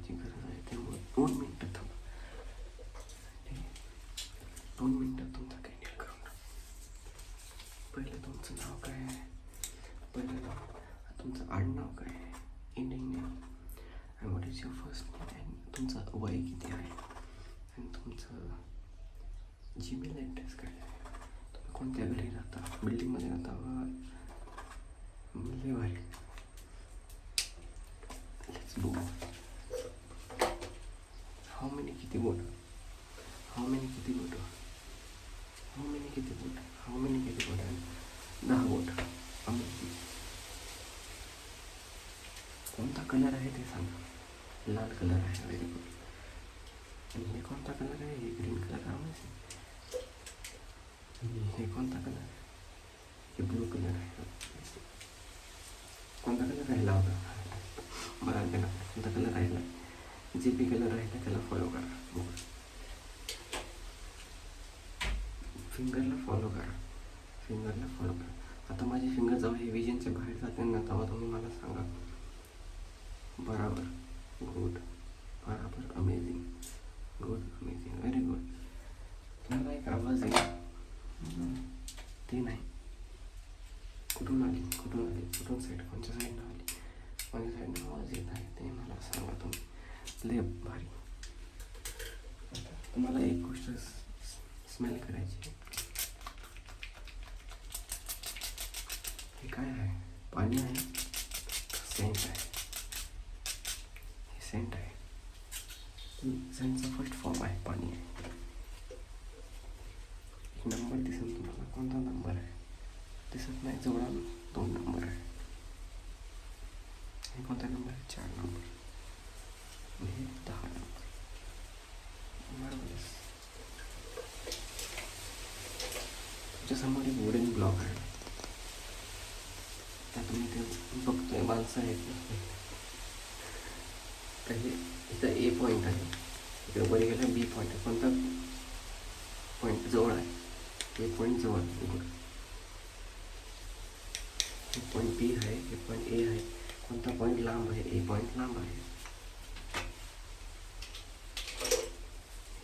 करायची गरज आहे. त्यामुळे 2 मिनटं थांबा. 2 मिनटात तुमचा काही नीट करून टाकू. पहिलं तुमचं नाव काय आहे, पहिलं नाव, तुमचं आडनाव काय आहे, Indian name, and what is your first name, and तुमचं वय किती आहे, आणि तुमचं जीमेल ॲड्रेस काय आहे, तुम्ही कोणत्या घरी राहता, बिल्डिंगमध्ये राहता वा लय भारी. Let's go. हाऊ मेनी किती बोट, हाऊ मेनी किती बोट, हाऊ मेनी किती बोट, हाऊ मेनी किती बोट, 10 बोट. अमेझिंग. कोणता कलर आहे ते सांगा. लाल कलर आहे. Very good. आणि हे कोणता कलर आहे, हे ग्रीन कलर आहे. हे कोणता कलर आहे, हे ब्लू कलर आहे. कोणता कलर राहिला होता मला त्याला, कोणता कलर राहिला, जे बी कलर राहिला त्याला फॉलो करा. फिंगरला फॉलो करा, फिंगरला फॉलो करा. आता माझी फिंगर जेव्हा हे विजनच्या बाहेर जाते ना, तेव्हा तुम्ही मला सांगा. बराबर, गुड, बराबर, amazing, good, amazing, very good. तुम्हाला एक आवाज आहे ते नाही, कुठून आली, कुठून आली, कुठून साईड, कोणत्या साईडनं आली, कोणत्या साईडनं आवाज येत आहे ते मला सांगा तुम्ही. लय भारी. तुम्हाला एक गोष्ट स्मेल करायची. हे काय आहे, पाणी आहे, सेंट आहे. हे सेंट आहे, सेंटचा फर्स्ट फॉर्म आहे, पाणी आहे. एक नंबर दिसेल तुम्हाला, कोणता नंबर आहे दिसत नाही, जवळ 2 नंबर आहे. हे कोणता नंबर आहे, 4 नंबर. हे 10 नंबर. मार्वलस. तुमच्यासमोर एक वुडन ब्लॉक आहे, त्या तुम्ही ते बघतोय, माणसं आहेत ना. तर हे इथं ए पॉईंट आहे, इकडे वर गेला बी पॉईंट आहे. कोणता पॉईंट जवळ आहे, हे पॉईंट जवळ आहे. हे पॉईंट बी आहे, हे पॉईंट ए आहे. कोणता पॉईंट लांब आहे, ए पॉईंट लांब आहे.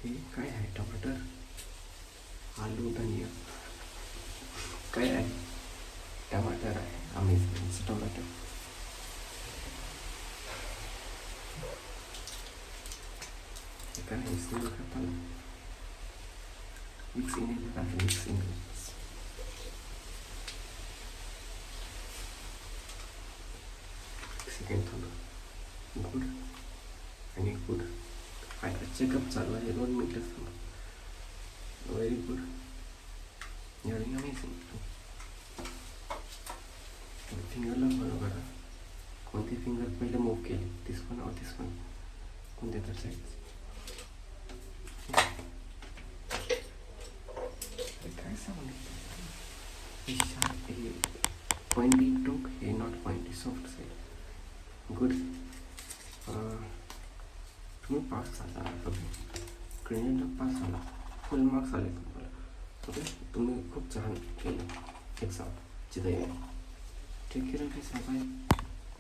हे काय आहे, टमाटर, आलू, धनिया, काय आहे, टमाटर आहे. Amazing, tomato. हे काय आहे, स्मेल करताना मिक्स इंग्रेडियंट आहे, मिक्स इंग्रेडियंट्स. सेकंड थांबा. गुड आणि गुड. काय चेकअप चालू आहे, 2 मिनटं थांबा. व्हेरी गुड, एवढी अमेझिंग. फिंगरला फॉलो करा. कोणती फिंगर पहिले मूव केली, दिस वन और दिस वन, कोणत्या तर साईड. काय सांगितलं, हे शार्प, हे पॉईंटी टोक, हे नॉट पॉईंटी, सॉफ्ट साईड. गुड. तुम्ही पास झाला, ओके. क्रिमिनलला पास झाला, फुल मार्क्स आले तुम्हाला, ओके. तुम्ही खूप छान केलं एक्झामची तयारी. ठीक आहे, बाय.